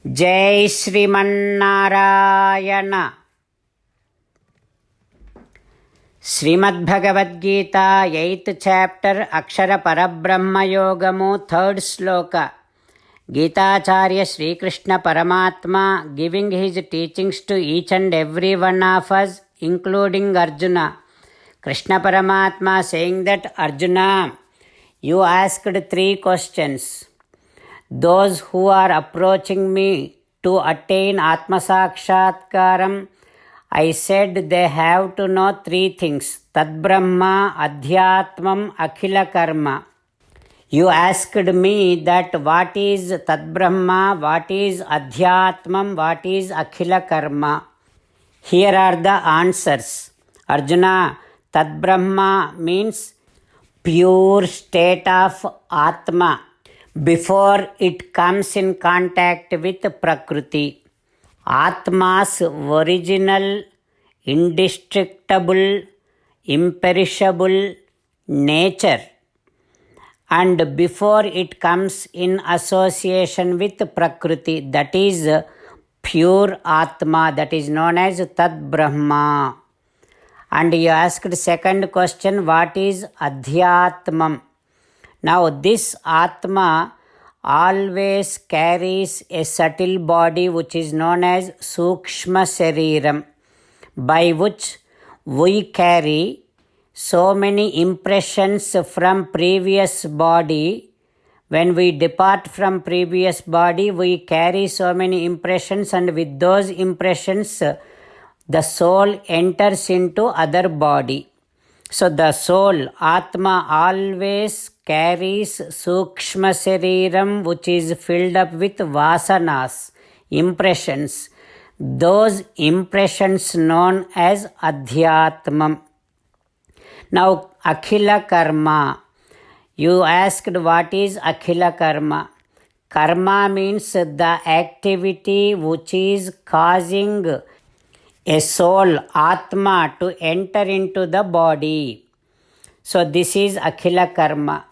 जय Sriman Narayana. Shrimad Bhagavad Gita 8th chapter अक्षर परब्रह्म योगमु 3rd श्लोक। गीताचार्य श्रीकृष्ण परमात्मा giving his teachings to each and every one of us, including Arjuna. Krishna Paramatma saying that, Arjuna, you asked 3 questions. Those who are approaching me to attain Atma Sakshatkaram, I said they have to know 3 things: Tad Brahma, Adhyatmam, Akhila Karma. You asked me that what is Tad Brahma, what is Adhyatmam, what is Akhila Karma. Here are the answers. Arjuna, Tad Brahma means pure state of Atma before it comes in contact with Prakriti. Atma's original, indestructible, imperishable nature, and before it comes in association with Prakriti, that is pure Atma, that is known as Tad Brahma. And you asked second question, what is Adhyatmam? Now this Atma always carries a subtle body which is known as Sukshma Shariram, by which we carry so many impressions from previous body. When we depart from previous body, we carry so many impressions, and with those impressions the soul enters into other body. So the soul, Atma, always carries Sukshma Shariram which is filled up with Vasanas, impressions. Those impressions known as Adhyatmam. Now Akhila Karma. You asked what is Akhila Karma. Karma means the activity which is causing a soul, Atma, to enter into the body. So this is Akhila Karma.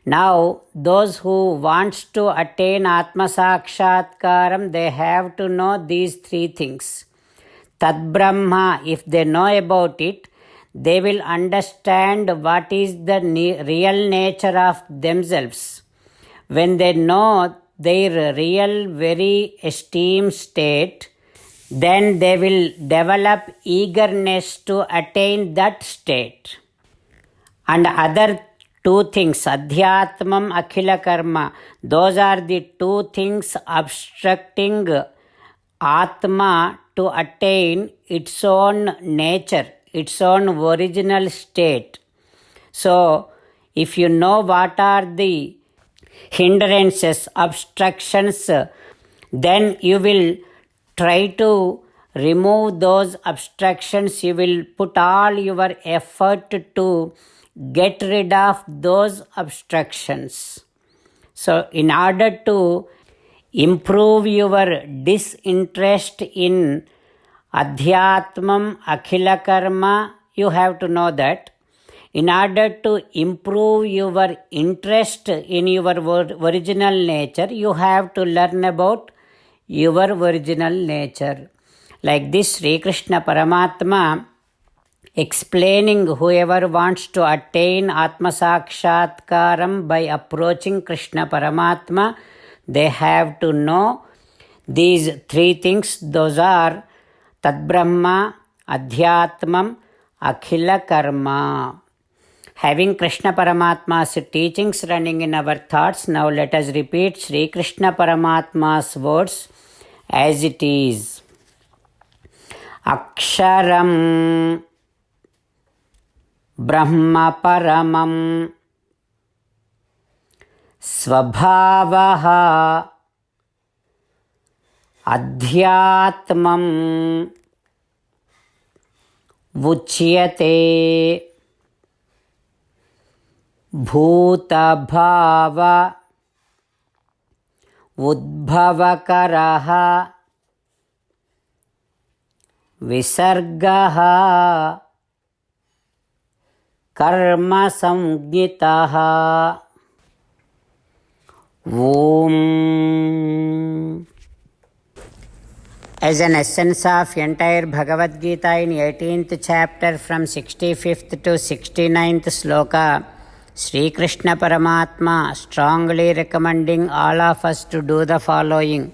Now those who wants to attain Atma Sakshatkaram, they have to know these 3 things. Tad Brahma, if they know about it, they will understand what is the real nature of themselves. When they know their real very esteemed state, then they will develop eagerness to attain that state. And other 2 things, Adhyatmam, Akhila Karma, those are the 2 things obstructing Atma to attain its own nature, its own original state. So if you know what are the hindrances, obstructions, then you will try to remove those obstructions. You will put all your effort to get rid of those obstructions. So in order to improve your disinterest in Adhyatmam, Akhila Karma, you have to know that. In order to improve your interest in your original nature, you have to learn about your original nature. Like this, Sri Krishna Paramatma explaining whoever wants to attain Atma Sakshatkaram by approaching Krishna Paramatma, they have to know these 3 things. Those are Tad Brahma, Adhyatmam, Akhila Karma. Having Krishna Paramatma's teachings running in our thoughts, now let us repeat Sri Krishna Paramatma's words as it is. Aksharam Brahma Paramam Svabhavaha Adhyatmam Vuchyate Bhuta Bhava Udbhavakaraha Visargaha Karma Samgitaha. Om as an essence of entire Bhagavad Gita in 18th chapter from 65th to 69th sloka, Sri Krishna Paramatma strongly recommending all of us to do the following.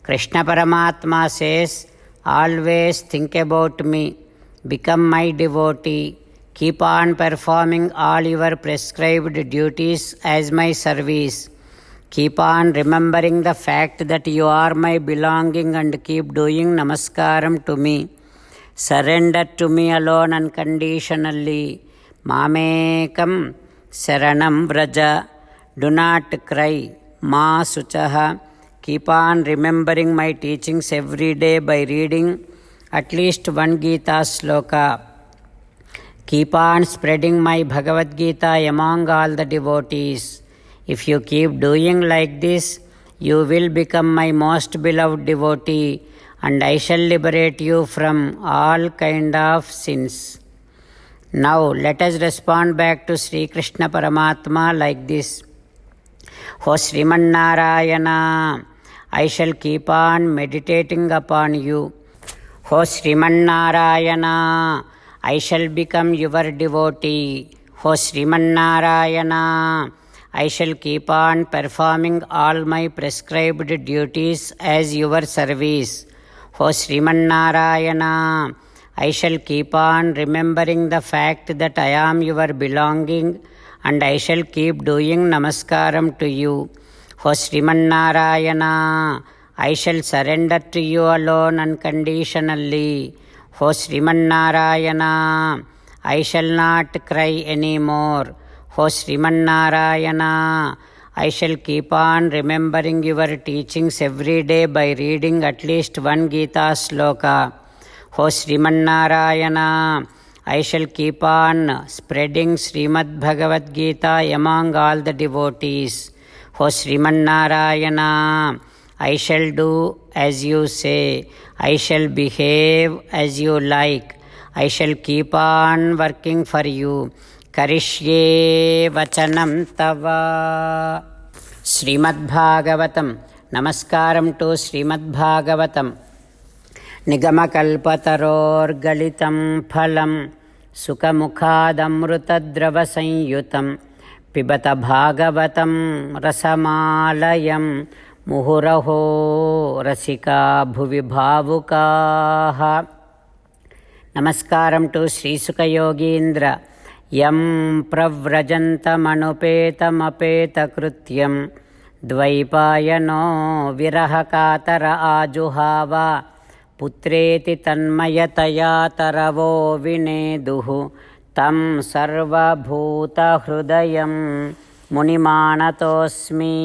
Krishna Paramatma says, always think about me, become my devotee, keep on performing all your prescribed duties as my service. Keep on remembering the fact that you are my belonging and keep doing namaskaram to me. Surrender to me alone unconditionally. Mamekam saranam vraja. Do not cry. Ma suchaha. Keep on remembering my teachings every day by reading at least one Gita sloka. Keep on spreading my Bhagavad Gita among all the devotees. If you keep doing like this, you will become my most beloved devotee, and I shall liberate you from all kind of sins. Now let us respond back to Sri Krishna Paramatma like this. O Sriman Narayana, I shall keep on meditating upon you. O Sriman Narayana, I shall become your devotee. O Sriman Narayana, I shall keep on performing all my prescribed duties as your service. O Sriman Narayana, I shall keep on remembering the fact that I am your belonging, and I shall keep doing namaskaram to you. O Sriman Narayana, I shall surrender to you alone unconditionally. O Sriman Narayana, I shall not cry anymore. O Sriman Narayana, I shall keep on remembering your teachings every day by reading at least one Gita sloka. O Sriman Narayana, I shall keep on spreading Srimad Bhagavad Gita among all the devotees. O Sriman Narayana, I shall do as you say. I shall behave as you like. I shall keep on working for you. Karishye vachanam tava. Srimad Bhagavatam. Namaskaram to Srimad Bhagavatam. Nigamakalpataror galitam phalam sukamukhadamrutadrava sanyutam pibata bhagavatam rasamalayam muhuraho rasika bhuvi bhavukaha. Namaskaram to Sri Sukha Yogindra. Yam pravrajantamanopetamapeta-krutyam dvaipayano virahakatara ajuhava putreti tanmayataya taravo vineduhu tam sarvabhuta hrudayam munimanatosmi.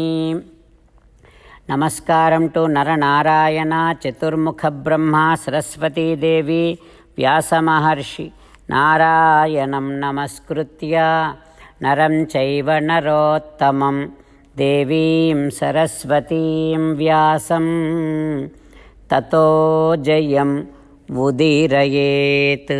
Namaskaram to Naranarayana, Chaturmukha Brahma, Saraswati Devi, Vyasa Maharshi. Narayanam namaskritya naram chaiva narottamam devim saraswatim vyasam tato jayam udirayet.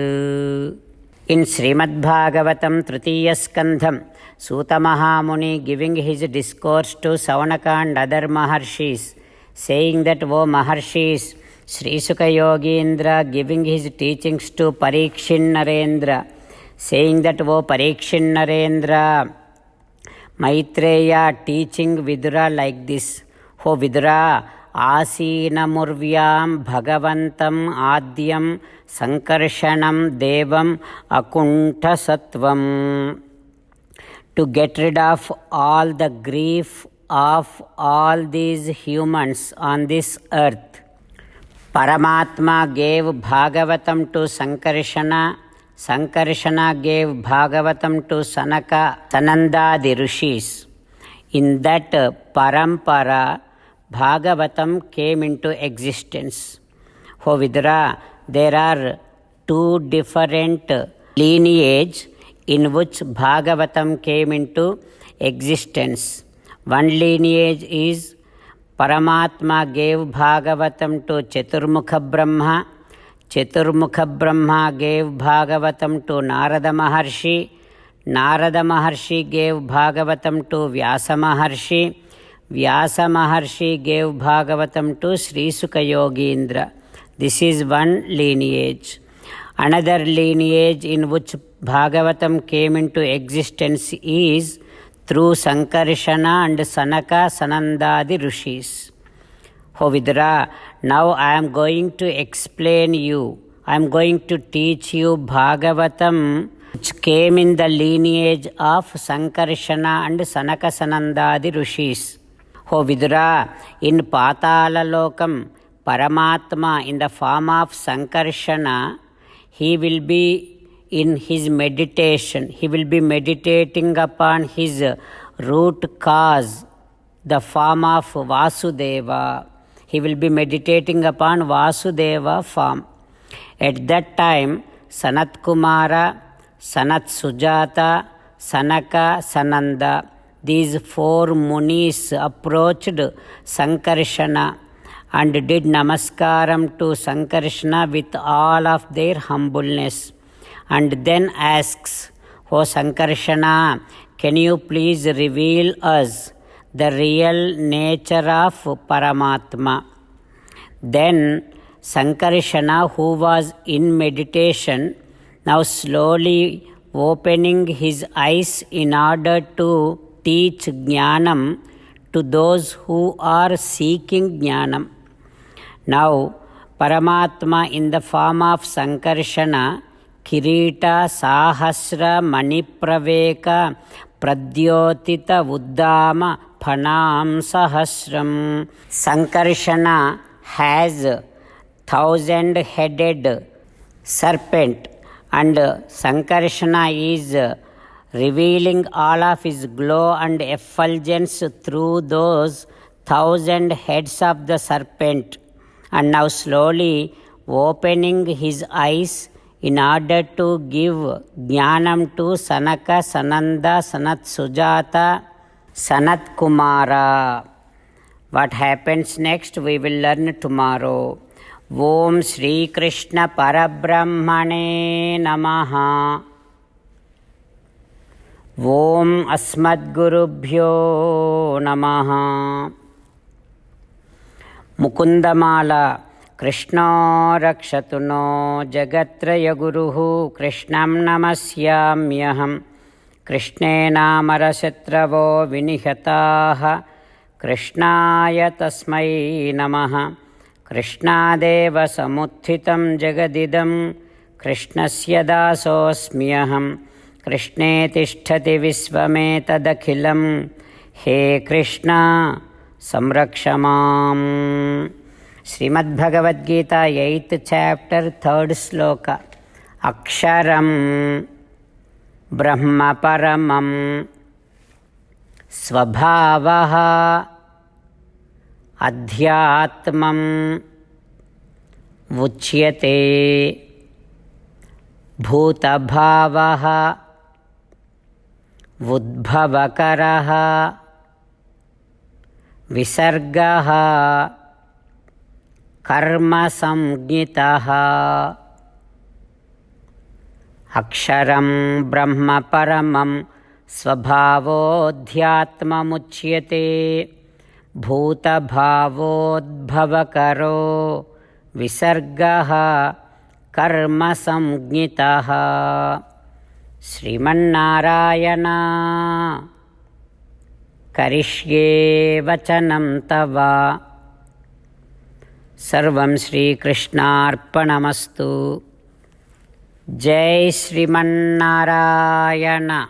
In Srimad Bhagavatam Tritiya Skandham, Suta Mahamuni giving his discourse to Saunaka and other Maharshis, saying that, O Maharshis, Sri Sukha Yogindra giving his teachings to Parikshin Narendra, saying that, O Parikshin Narendra, Maitreya teaching Vidura like this. O Vidura, Asina Murvyam Bhagavantam Adyam Sankarshanam Devam Akunta Sattvam. To get rid of all the grief of all these humans on this earth, Paramatma gave Bhagavatam to Sankarshana. Sankarshana gave Bhagavatam to Sanaka, Sanandadi Rishis. In that parampara, Bhagavatam came into existence. O Vidura, there are two different lineages in which Bhagavatam came into existence. One lineage is Paramatma gave Bhagavatam to Chaturmukha Brahma. Chaturmukha Brahma gave Bhagavatam to Narada Maharshi. Narada Maharshi gave Bhagavatam to Vyasa Maharshi. Vyasa Maharshi gave Bhagavatam to Sri Sukha Yogindra. This is one lineage. Another lineage in which Bhagavatam came into existence is through Sankarshana and Sanaka Sanandadi Rishis. O Vidura, now I am going to explain you. I am going to teach you Bhagavatam which came in the lineage of Sankarshana and Sanaka Sanandadi Rishis. O Vidura, in Patala Lokam, Paramatma in the form of Sankarshana, he will be in his meditation. He will be meditating upon his root cause, the form of Vasudeva. He will be meditating upon Vasudeva form. At that time, Sanat Kumara, Sanat Sujata, Sanaka, Sananda, these four munis approached Sankarshana and did namaskaram to Sankarshana with all of their humbleness, and then asks, O Sankarshana, can you please reveal us the real nature of Paramatma? Then Sankarshana, who was in meditation, now slowly opening his eyes in order to teach Jnanam to those who are seeking Jnanam. Now, Paramatma in the form of Sankarshana, Kirita, Sahasra, Manipraveka, Pradyotita, Uddama, Phanam, Sahasram. Sankarshana has 1,000-headed serpent, and Sankarshana is revealing all of his glow and effulgence through those 1,000 heads of the serpent, and now slowly opening his eyes in order to give Jnanam to Sanaka, Sananda, Sanat Sujata, Sanat Kumara. What happens next we will learn tomorrow. Om Shri Krishna Parabrahmane Namaha. Om Asmadgurubhyo Namaha. Mukundamala Krishna Rakshatu no Jagatraya Guruhu Krishnam Namasyamyaham. Krishnena Marashatravo Vinihataha Krishnaya Tasmai Namaha. Krishnadeva Samuthitam Jagadidam Krishnasya Dasosmyaham. Krishne Tishtati Visvametadakhilam. He Krishna Samrakshamam. Srimad Bhagavad Gita 8th chapter 3rd sloka. Aksharam Brahma Paramam Svabhavaha Adhyatmam Vuchyate Bhutabhavaha Vudbhavakaraha Visargaha Karma Samgitaha. Aksharam Brahma Paramam Svabhavodhyatmamuchyate Bhutabhavodbhavakaro Visargaha Karma Samgitaha. Srimannarayana Karishye Vachanam Tava. Sarvam Shri Krishnarpanamastu. Jai Srimannarayana.